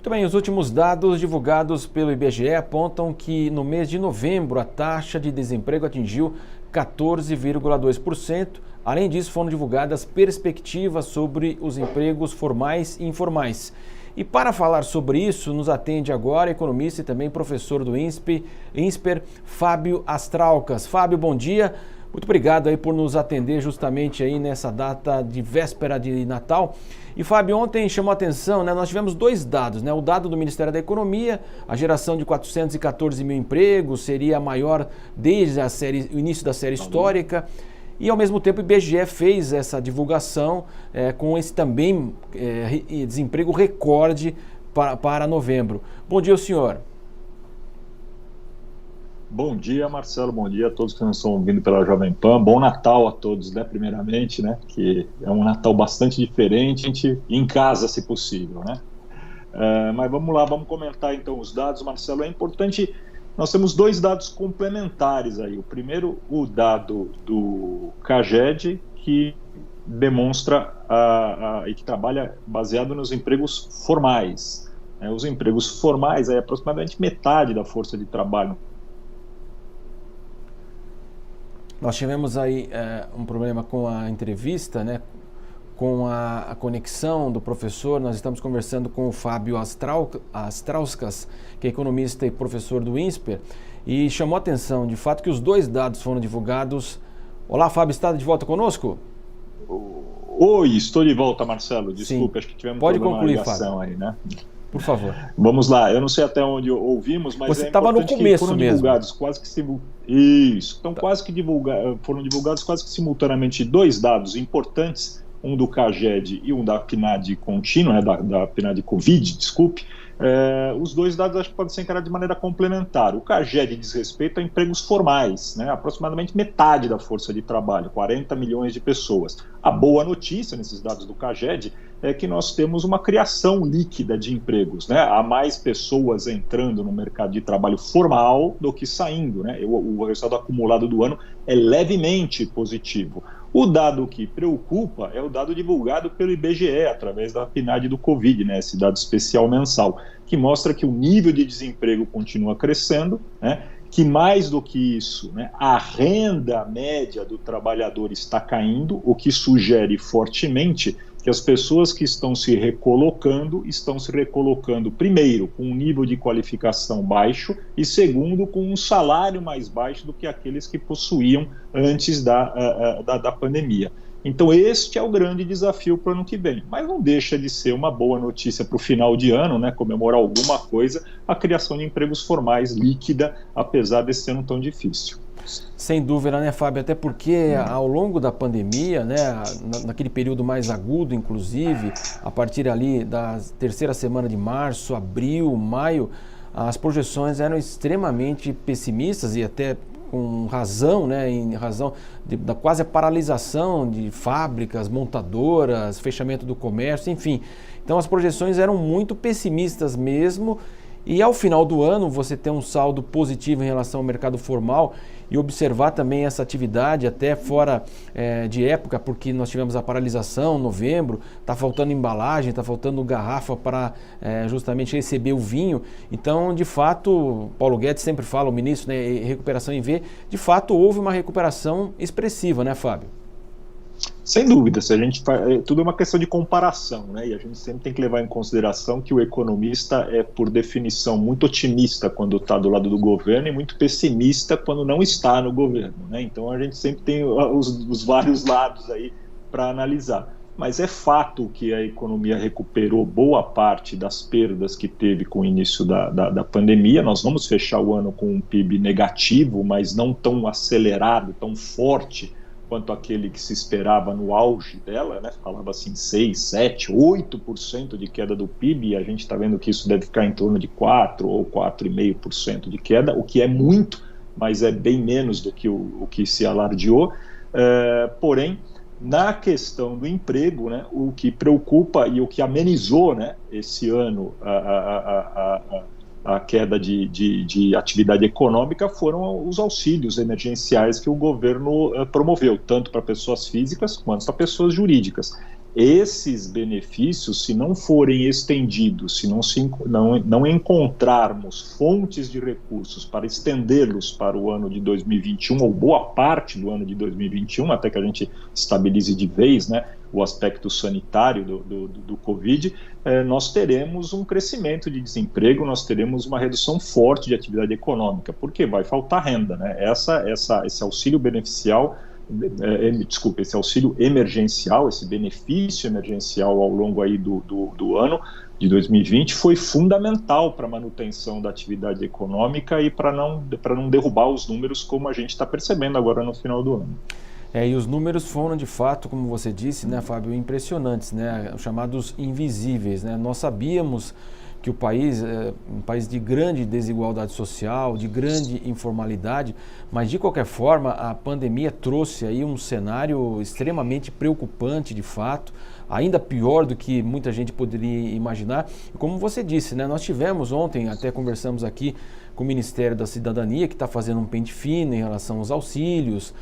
Muito bem, os últimos dados divulgados pelo IBGE apontam que no mês de novembro a taxa de desemprego atingiu 14,2%. Além disso, foram divulgadas perspectivas sobre os empregos formais e informais. E para falar sobre isso, nos atende agora economista e também professor do INSPER, Fábio Astraucas. Fábio, bom dia. Muito obrigado aí por nos atender justamente aí nessa data de véspera de Natal. E Fábio, ontem chamou a atenção, né? Nós tivemos dois dados, né? O dado do Ministério da Economia, a geração de 414 mil empregos, seria a maior desde o início da série histórica. E ao mesmo tempo o IBGE fez essa divulgação com esse também desemprego recorde para novembro. Bom dia, senhor. Bom dia, Marcelo, bom dia a todos que nos estão ouvindo pela Jovem Pan, bom Natal a todos, né, primeiramente, né, que é um Natal bastante diferente, em casa, se possível, né. Mas vamos lá, vamos comentar então os dados, Marcelo. É importante, nós temos dois dados complementares aí. O primeiro, o dado do CAGED, que demonstra e que trabalha baseado nos empregos formais. Os empregos formais é aproximadamente metade da força de trabalho. Nós tivemos aí um problema com a entrevista, né, com a conexão do professor. Nós estamos conversando com o Fábio Astraucas, que é economista e professor do INSPER, e chamou a atenção, de fato, que os dois dados foram divulgados. Olá, Fábio, está de volta conosco? Oi, estou de volta, Marcelo. Desculpe, acho que tivemos Pode problema concluir, na ligação Fábio. aí, né? Por favor. Vamos lá, eu não sei até onde ouvimos, mas você estava no começo foram mesmo. Divulgados quase que Isso, então foram divulgados quase que simultaneamente dois dados importantes, um do CAGED e um da PNAD contínua, da PNAD Covid, desculpe. Os dois dados acho que podem ser encarados de maneira complementar. O CAGED diz respeito a empregos formais, né, aproximadamente metade da força de trabalho, 40 milhões de pessoas. A boa notícia nesses dados do CAGED é que nós temos uma criação líquida de empregos, né? Há mais pessoas entrando no mercado de trabalho formal do que saindo, né? O resultado acumulado do ano é levemente positivo. O dado que preocupa é o dado divulgado pelo IBGE através da PNAD do Covid, né? Esse dado especial mensal, que mostra que o nível de desemprego continua crescendo, né? Que mais do que isso, né, a renda média do trabalhador está caindo, o que sugere fortemente que as pessoas que estão se recolocando, primeiro, com um nível de qualificação baixo e segundo, com um salário mais baixo do que aqueles que possuíam antes da pandemia. Então este é o grande desafio para o ano que vem, mas não deixa de ser uma boa notícia para o final de ano, né, comemorar alguma coisa, a criação de empregos formais líquida, apesar desse ano tão difícil. Sem dúvida, né, Fábio? Até porque ao longo da pandemia, né, naquele período mais agudo, inclusive, a partir ali da terceira semana de março, abril, maio, as projeções eram extremamente pessimistas e até com razão, né, em razão da quase a paralisação de fábricas, montadoras, fechamento do comércio, enfim. Então as projeções eram muito pessimistas mesmo. E ao final do ano você ter um saldo positivo em relação ao mercado formal e observar também essa atividade até fora de época, porque nós tivemos a paralisação em novembro, está faltando embalagem, está faltando garrafa para justamente receber o vinho. Então, de fato, Paulo Guedes sempre fala, o ministro, né, recuperação em V, de fato houve uma recuperação expressiva, né, Fábio? Sem dúvida, se a gente tudo é uma questão de comparação, né? E a gente sempre tem que levar em consideração que o economista é, por definição, muito otimista quando está do lado do governo e muito pessimista quando não está no governo, né? Então a gente sempre tem os vários lados aí para analisar. Mas é fato que a economia recuperou boa parte das perdas que teve com o início da pandemia. Nós vamos fechar o ano com um PIB negativo, mas não tão acelerado, tão forte quanto aquele que se esperava no auge dela, né? Falava assim 6, 7, 8% de queda do PIB, e a gente está vendo que isso deve ficar em torno de 4 ou 4,5% de queda, o que é muito, mas é bem menos do que o que se alardeou. Porém, na questão do emprego, né, o que preocupa e o que amenizou, né, esse ano a queda de atividade econômica foram os auxílios emergenciais que o governo promoveu, tanto para pessoas físicas quanto para pessoas jurídicas. esses benefícios, se não forem estendidos, se não encontrarmos fontes de recursos para estendê-los para o ano de 2021, ou boa parte do ano de 2021, até que a gente estabilize de vez, né, o aspecto sanitário do Covid, nós teremos um crescimento de desemprego, nós teremos uma redução forte de atividade econômica, porque vai faltar renda, né? Esse auxílio beneficial, esse auxílio emergencial, esse benefício emergencial ao longo aí do ano de 2020 foi fundamental para a manutenção da atividade econômica e para não derrubar os números como a gente está percebendo agora no final do ano. E os números foram, de fato, como você disse, né, Fábio, impressionantes, né, os chamados invisíveis, né? Nós sabíamos que o país é um país de grande desigualdade social, de grande informalidade, mas, de qualquer forma, a pandemia trouxe aí um cenário extremamente preocupante, de fato, ainda pior do que muita gente poderia imaginar. Como você disse, né, nós tivemos ontem, até conversamos aqui com o Ministério da Cidadania, que está fazendo um pente fino em relação aos auxílios,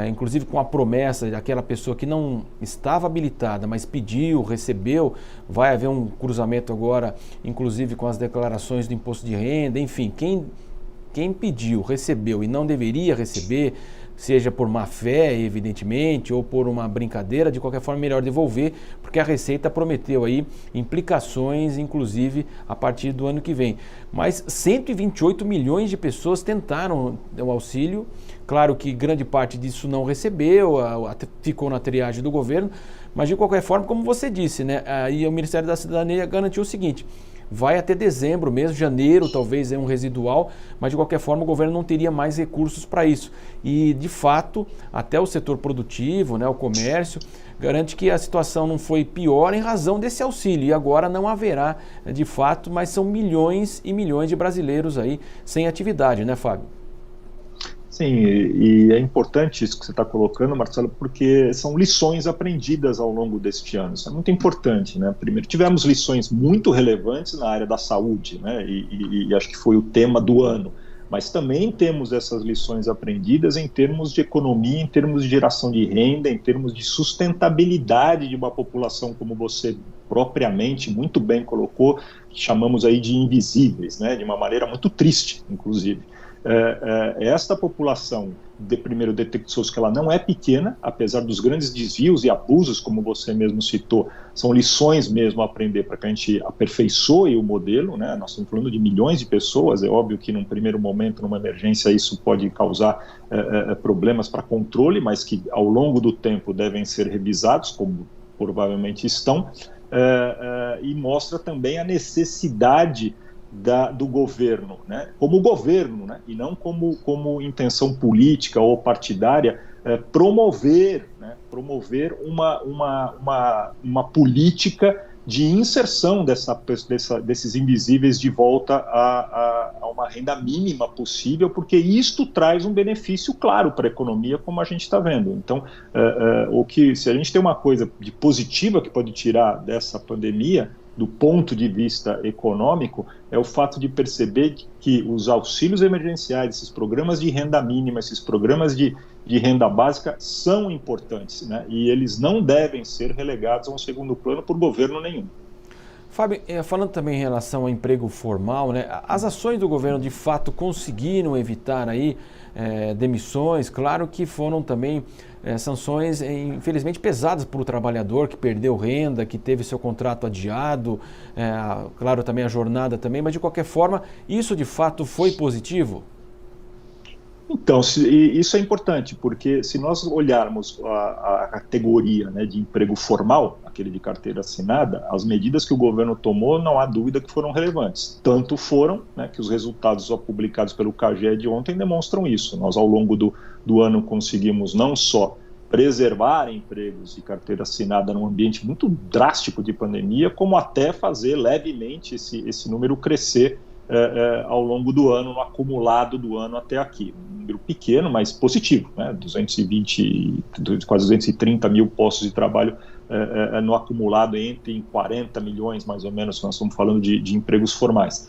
inclusive com a promessa daquela pessoa que não estava habilitada, mas pediu, recebeu, vai haver um cruzamento agora, inclusive com as declarações do imposto de renda, enfim, quem pediu, recebeu e não deveria receber, seja por má fé, evidentemente, ou por uma brincadeira, de qualquer forma, melhor devolver, porque a Receita prometeu aí implicações, inclusive, a partir do ano que vem. Mas 128 milhões de pessoas tentaram o auxílio, claro que grande parte disso não recebeu, ficou na triagem do governo, mas de qualquer forma, como você disse, né, aí o Ministério da Cidadania garantiu o seguinte: vai até dezembro mesmo, janeiro talvez é um residual, mas de qualquer forma o governo não teria mais recursos para isso. E de fato, até o setor produtivo, né, o comércio, garante que a situação não foi pior em razão desse auxílio. E agora não haverá de fato, mas são milhões e milhões de brasileiros aí sem atividade, né, Fábio? Sim, e é importante isso que você está colocando, Marcelo, porque são lições aprendidas ao longo deste ano. Isso é muito importante, né? Primeiro, tivemos lições muito relevantes na área da saúde, né? E acho que foi o tema do ano. Mas também temos essas lições aprendidas em termos de economia, em termos de geração de renda, em termos de sustentabilidade de uma população, como você propriamente muito bem colocou, que chamamos aí de invisíveis, né? De uma maneira muito triste, inclusive. Esta população, primeiro detectou-se que ela não é pequena, apesar dos grandes desvios e abusos, como você mesmo citou, são lições mesmo a aprender para que a gente aperfeiçoe o modelo, né? Nós estamos falando de milhões de pessoas, é óbvio que num primeiro momento, numa emergência, isso pode causar problemas para controle, mas que ao longo do tempo devem ser revisados, como provavelmente estão, e mostra também a necessidade do governo, né? Como governo, né? E não como intenção política ou partidária, promover uma política de inserção desses invisíveis de volta a uma renda mínima possível, porque isto traz um benefício claro para a economia, como a gente está vendo. Então, se a gente tem uma coisa de positiva que pode tirar dessa pandemia, do ponto de vista econômico, é o fato de perceber que os auxílios emergenciais, esses programas de renda mínima, esses programas de renda básica são importantes, né? E eles não devem ser relegados a um segundo plano por governo nenhum. Fábio, falando também em relação ao emprego formal, né, as ações do governo de fato conseguiram evitar aí demissões. Claro que foram também sanções, infelizmente, pesadas para o trabalhador que perdeu renda, que teve seu contrato adiado, claro, também a jornada também, mas de qualquer forma, isso de fato foi positivo? Então, isso é importante, porque se nós olharmos a categoria, né, de emprego formal, aquele de carteira assinada, as medidas que o governo tomou, não há dúvida que foram relevantes. Tanto foram, né, que os resultados publicados pelo CAGED ontem demonstram isso. Nós, ao longo do ano, conseguimos não só preservar empregos de carteira assinada num ambiente muito drástico de pandemia, como até fazer levemente esse número crescer ao longo do ano, no acumulado do ano até aqui. Um número pequeno, mas positivo, né? 220, quase 230 mil postos de trabalho no acumulado em 40 milhões, mais ou menos, nós estamos falando de empregos formais.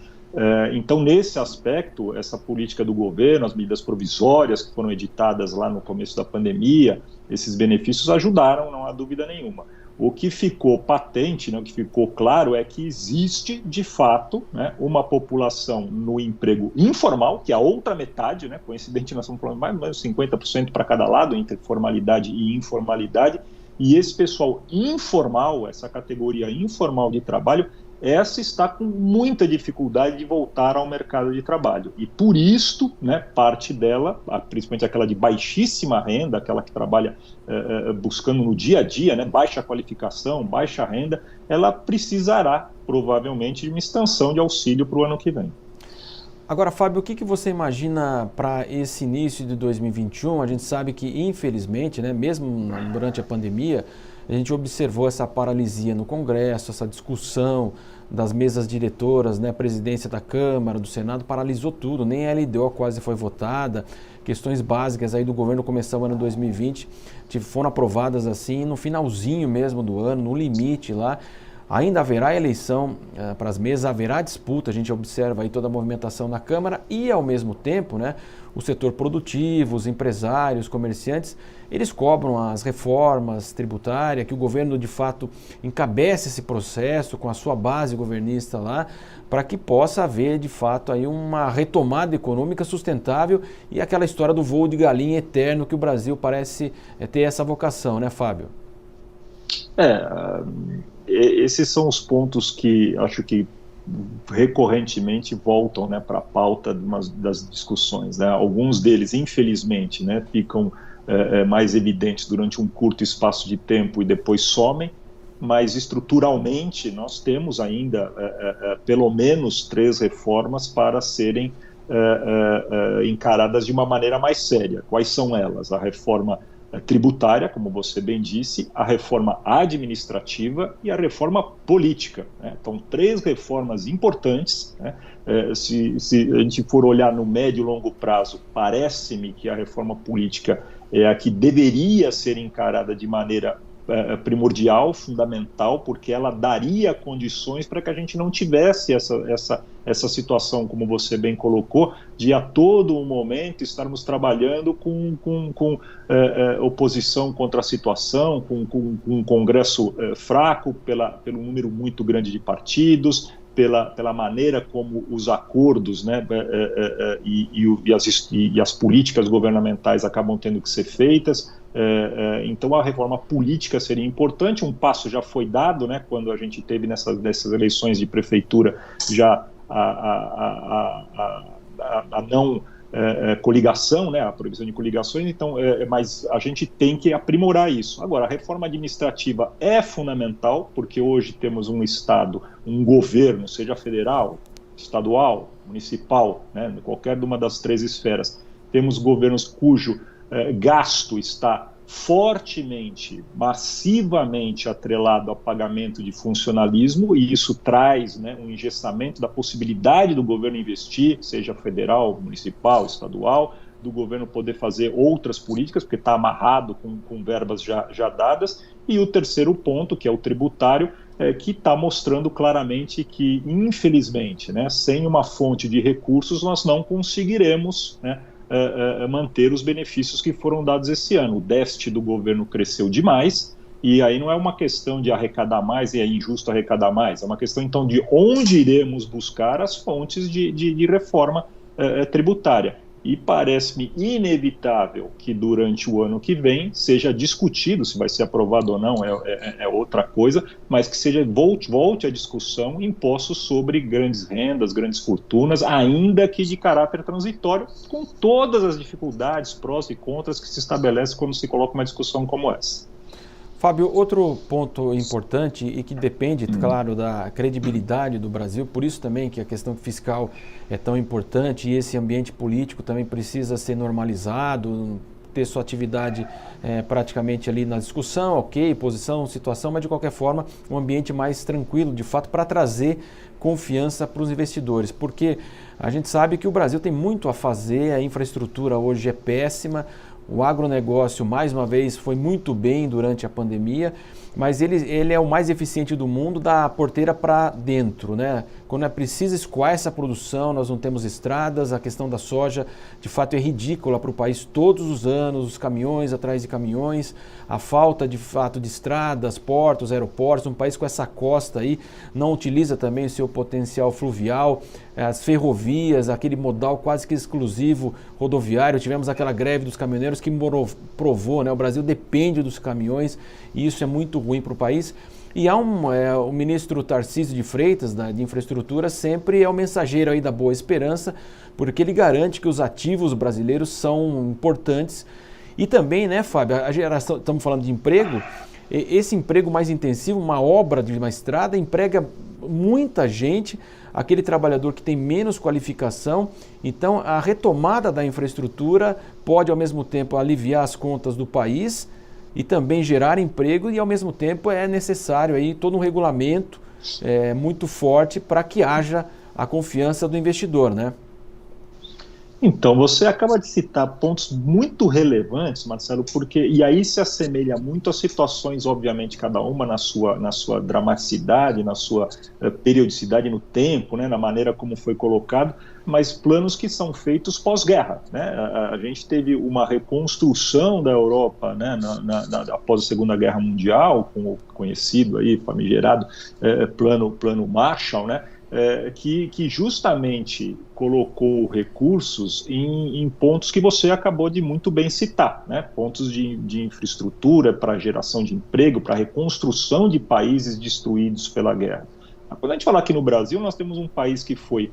Então, nesse aspecto, essa política do governo, as medidas provisórias que foram editadas lá no começo da pandemia, esses benefícios ajudaram, não há dúvida nenhuma. O que ficou patente, né, o que ficou claro é que existe, de fato, né, uma população no emprego informal, que é a outra metade, né, coincidente, nós estamos falando mais ou menos 50% para cada lado, entre formalidade e informalidade, e esse pessoal informal, essa categoria informal de trabalho, essa está com muita dificuldade de voltar ao mercado de trabalho. E por isto, né, parte dela, principalmente aquela de baixíssima renda, aquela que trabalha buscando no dia a dia, né, baixa qualificação, baixa renda, ela precisará provavelmente de uma extensão de auxílio para o ano que vem. Agora, Fábio, o que você imagina para esse início de 2021? A gente sabe que, infelizmente, né, mesmo durante a pandemia, a gente observou essa paralisia no Congresso, essa discussão das mesas diretoras, né, a presidência da Câmara, do Senado, paralisou tudo, nem a LDO quase foi votada, questões básicas aí do governo começar o ano 2020 foram aprovadas assim no finalzinho mesmo do ano, no limite lá. Ainda haverá eleição para as mesas, haverá disputa, a gente observa aí toda a movimentação na Câmara e, ao mesmo tempo, né, o setor produtivo, os empresários, comerciantes, eles cobram as reformas tributárias, que o governo, de fato, encabece esse processo com a sua base governista lá, para que possa haver, de fato, aí uma retomada econômica sustentável e aquela história do voo de galinha eterno que o Brasil parece ter essa vocação, né, Fábio? Esses são os pontos que acho que recorrentemente voltam, né, para a pauta das discussões, né? Alguns deles, infelizmente, né, ficam mais evidentes durante um curto espaço de tempo e depois somem, mas estruturalmente nós temos ainda pelo menos 3 reformas para serem encaradas de uma maneira mais séria. Quais são elas? A reforma tributária, como você bem disse, a reforma administrativa e a reforma política, né? Então, 3 reformas importantes, né? Se a gente for olhar no médio e longo prazo, parece-me que a reforma política é a que deveria ser encarada de maneira primordial, fundamental, porque ela daria condições para que a gente não tivesse essa situação, como você bem colocou, de a todo momento estarmos trabalhando com oposição contra a situação, com um Congresso fraco, pelo número muito grande de partidos, pela maneira como os acordos, né, e as políticas governamentais acabam tendo que ser feitas. Então a reforma política seria importante, um passo já foi dado, né, quando a gente teve nessas eleições de prefeitura já a não coligação, né, a proibição de coligações, então, mas a gente tem que aprimorar isso. Agora, a reforma administrativa é fundamental, porque hoje temos um Estado, um governo, seja federal, estadual, municipal, né, qualquer uma das 3 esferas, temos governos cujo gasto está fortemente, massivamente atrelado ao pagamento de funcionalismo, e isso traz, né, um engessamento da possibilidade do governo investir, seja federal, municipal, estadual, do governo poder fazer outras políticas, porque está amarrado com verbas já dadas. E o terceiro ponto, que é o tributário, que está mostrando claramente que, infelizmente, né, sem uma fonte de recursos, nós não conseguiremos, né, manter os benefícios que foram dados esse ano. O déficit do governo cresceu demais, e aí não é uma questão de arrecadar mais e é injusto arrecadar mais, é uma questão então de onde iremos buscar as fontes de reforma tributária. E parece-me inevitável que durante o ano que vem seja discutido, se vai ser aprovado ou não é outra coisa, mas que volte a discussão impostos sobre grandes rendas, grandes fortunas, ainda que de caráter transitório, com todas as dificuldades, prós e contras que se estabelece quando se coloca uma discussão como essa. Fábio, outro ponto importante e que depende, claro, da credibilidade do Brasil, por isso também que a questão fiscal é tão importante e esse ambiente político também precisa ser normalizado, ter sua atividade praticamente ali na discussão, ok, posição, situação, mas de qualquer forma um ambiente mais tranquilo, de fato, para trazer confiança para os investidores, porque a gente sabe que o Brasil tem muito a fazer, a infraestrutura hoje é péssima, o agronegócio, mais uma vez, foi muito bem durante a pandemia mas ele é o mais eficiente do mundo da porteira para dentro, né? Quando é preciso escoar essa produção, nós não temos estradas, a questão da soja de fato é ridícula para o país todos os anos, os caminhões atrás de caminhões, a falta de fato de estradas, portos, aeroportos, um país com essa costa aí não utiliza também o seu potencial fluvial, as ferrovias, aquele modal quase que exclusivo rodoviário, tivemos aquela greve dos caminhoneiros que provou, né? O Brasil depende dos caminhões e isso é muito ruim para o país. E há o ministro Tarcísio de Freitas, de Infraestrutura, sempre é o mensageiro aí da boa esperança, porque ele garante que os ativos brasileiros são importantes. E também, né, Fábio, a geração, estamos falando de emprego, esse emprego mais intensivo, uma obra de uma estrada, emprega muita gente, aquele trabalhador que tem menos qualificação. Então, a retomada da infraestrutura pode, ao mesmo tempo, aliviar as contas do país e também gerar emprego, e ao mesmo tempo é necessário aí todo um regulamento muito forte para que haja a confiança do investidor, né? Então, você acaba de citar pontos muito relevantes, Marcelo, porque, e aí se assemelha muito às situações, obviamente, cada uma na sua dramaticidade, na sua periodicidade no tempo, né, na maneira como foi colocado, mas planos que são feitos pós-guerra, né? A gente teve uma reconstrução da Europa, né, após a Segunda Guerra Mundial, com o conhecido aí, famigerado plano Marshall, né? Que justamente colocou recursos em pontos que você acabou de muito bem citar, né? Pontos de infraestrutura para geração de emprego, para reconstrução de países destruídos pela guerra. Quando a gente fala aqui no Brasil, nós temos um país que foi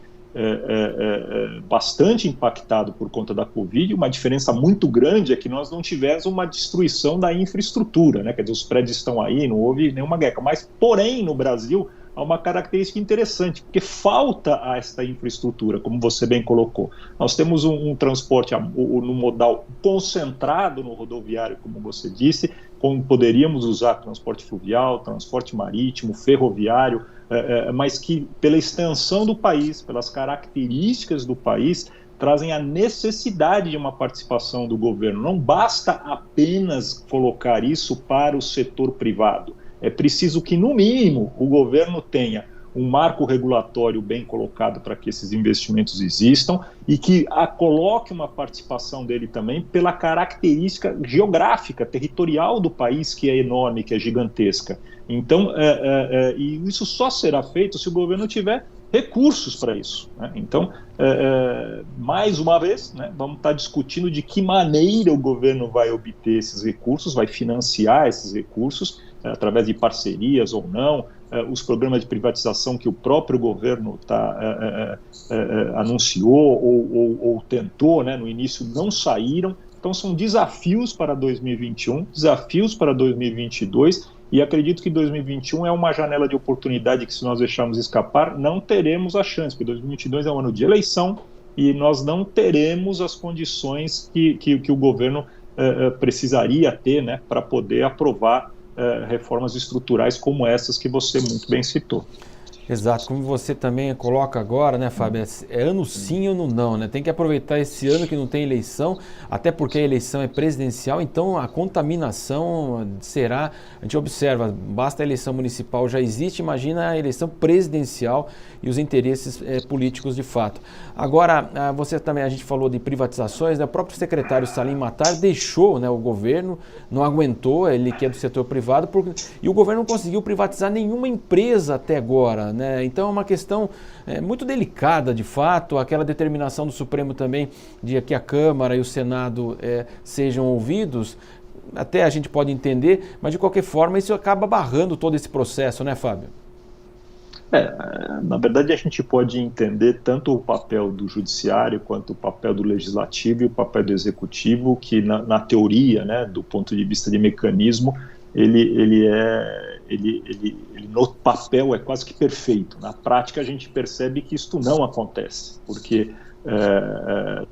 bastante impactado por conta da Covid. Uma diferença muito grande é que nós não tivemos uma destruição da infraestrutura, né? Quer dizer, os prédios estão aí, não houve nenhuma guerra, mas porém no Brasil há uma característica interessante, porque falta a esta infraestrutura, como você bem colocou. Nós temos um transporte no modal concentrado no rodoviário, como você disse, como poderíamos usar transporte fluvial, transporte marítimo, ferroviário, mas que pela extensão do país, pelas características do país, trazem a necessidade de uma participação do governo. Não basta apenas colocar isso para o setor privado. É preciso que, no mínimo, o governo tenha um marco regulatório bem colocado para que esses investimentos existam e que coloque uma participação dele também pela característica geográfica, territorial do país, que é enorme, que é gigantesca. Então, e isso só será feito se o governo tiver recursos para isso, né? Então, mais uma vez, né, vamos estar discutindo de que maneira o governo vai obter esses recursos, vai financiar esses recursos, através de parcerias ou não, os programas de privatização que o próprio governo anunciou ou tentou, né, no início não saíram. Então são desafios para 2021, desafios para 2022, e acredito que 2021 é uma janela de oportunidade que, se nós deixarmos escapar, não teremos a chance, porque 2022 é um ano de eleição e nós não teremos as condições que o governo precisaria ter, né, para poder aprovar reformas estruturais como essas que você muito bem citou. Exato, como você também coloca agora, né, Fábio, é ano sim, ano não, né? Tem que aproveitar esse ano que não tem eleição, até porque a eleição é presidencial, então a contaminação será, a gente observa, basta a eleição municipal já existe, imagina a eleição presidencial e os interesses políticos de fato. Agora, você também, a gente falou de privatizações, né? O próprio secretário Salim Matar deixou, né, o governo, não aguentou, ele que é do setor privado, e o governo não conseguiu privatizar nenhuma empresa até agora, né? Então é uma questão muito delicada de fato, aquela determinação do Supremo também de que a Câmara e o Senado sejam ouvidos, até a gente pode entender, mas de qualquer forma isso acaba barrando todo esse processo, né, Fábio? Na verdade a gente pode entender tanto o papel do judiciário quanto o papel do legislativo e o papel do executivo, que na teoria, né, do ponto de vista de mecanismo, ele no papel é quase que perfeito. Na prática a gente percebe que isto não acontece, porque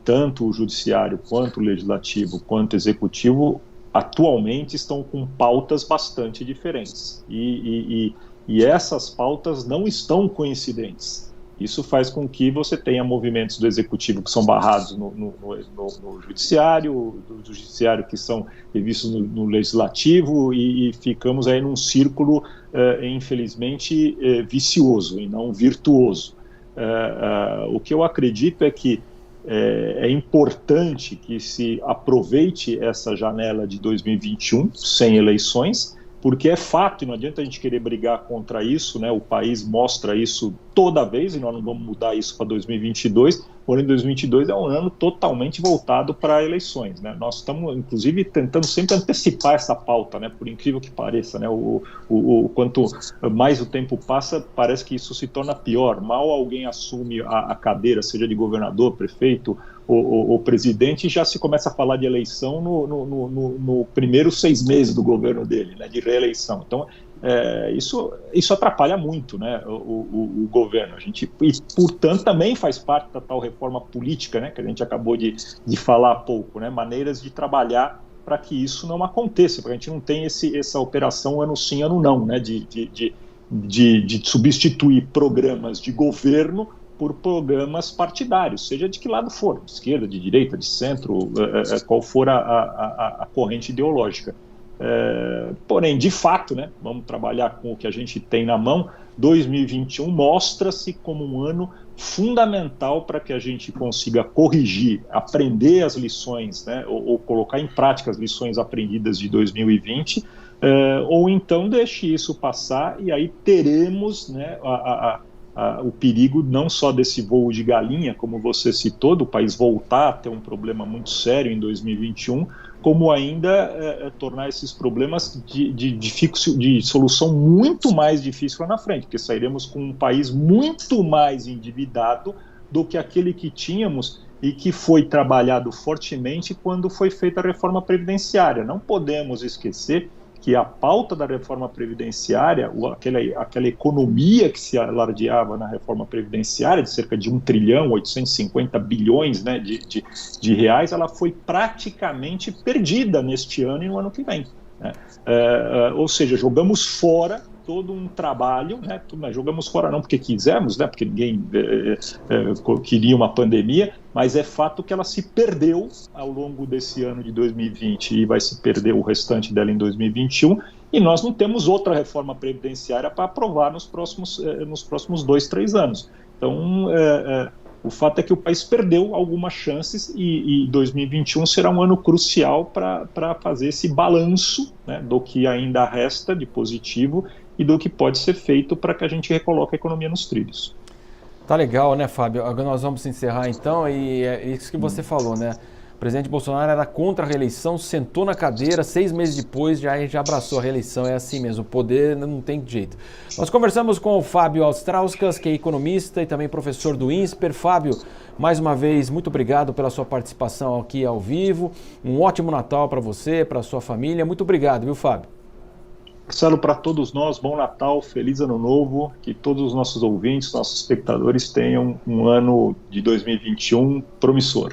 tanto o judiciário quanto o legislativo quanto o executivo atualmente estão com pautas bastante diferentes e essas pautas não estão coincidentes. Isso faz com que você tenha movimentos do executivo que são barrados no judiciário, do judiciário que são revistos no legislativo, e ficamos aí num círculo, infelizmente, vicioso e não virtuoso. O que eu acredito é que é importante que se aproveite essa janela de 2021 sem eleições, porque é fato, e não adianta a gente querer brigar contra isso, né? O país mostra isso toda vez, e nós não vamos mudar isso para 2022, porém 2022 é um ano totalmente voltado para eleições, né? Nós estamos, inclusive, tentando sempre antecipar essa pauta, né? Por incrível que pareça, né? Quanto mais o tempo passa, parece que isso se torna pior. Mal alguém assume a cadeira, seja de governador, prefeito ou presidente, já se começa a falar de eleição no primeiros 6 meses do governo dele, né? De reeleição. Então, isso atrapalha muito, né, o governo. E, portanto, também faz parte da tal reforma política, né, que a gente acabou de falar há pouco, né, maneiras de trabalhar para que isso não aconteça, para que a gente não tenha essa operação ano sim, ano não, né, de substituir programas de governo por programas partidários, seja de que lado for, de esquerda, de direita, de centro, qual for a corrente ideológica. Porém, de fato, né, vamos trabalhar com o que a gente tem na mão. 2021 mostra-se como um ano fundamental para que a gente consiga corrigir, aprender as lições, né, ou colocar em prática as lições aprendidas de 2020, ou então deixe isso passar, e aí teremos, né, o perigo não só desse voo de galinha, como você citou, do país voltar a ter um problema muito sério em 2021, como ainda tornar esses problemas de solução muito mais difícil lá na frente, porque sairemos com um país muito mais endividado do que aquele que tínhamos e que foi trabalhado fortemente quando foi feita a reforma previdenciária. Não podemos esquecer que a pauta da reforma previdenciária, aquela economia que se alardeava na reforma previdenciária, de cerca de 1.850 bilhões, né, de reais, ela foi praticamente perdida neste ano e no ano que vem, né? Ou seja, jogamos fora todo um trabalho, né? Jogamos fora não porque quisemos, né? Porque ninguém queria uma pandemia, mas é fato que ela se perdeu ao longo desse ano de 2020 e vai se perder o restante dela em 2021, e nós não temos outra reforma previdenciária para aprovar nos próximos 2, 3 anos. Então, o fato é que o país perdeu algumas chances, e 2021 será um ano crucial para fazer esse balanço, né, do que ainda resta de positivo e do que pode ser feito para que a gente recoloque a economia nos trilhos. Tá legal, né, Fábio? Agora nós vamos encerrar então, e é isso que você falou, né? O presidente Bolsonaro era contra a reeleição, sentou na cadeira, 6 meses depois já abraçou a reeleição. É assim mesmo, o poder não tem jeito. Nós conversamos com o Fábio Austrauskas, que é economista e também professor do INSPER. Fábio, mais uma vez, muito obrigado pela sua participação aqui ao vivo. Um ótimo Natal para você, para a sua família. Muito obrigado, viu, Fábio? Marcelo, para todos nós, bom Natal, feliz Ano Novo, que todos os nossos ouvintes, nossos espectadores tenham um ano de 2021 promissor.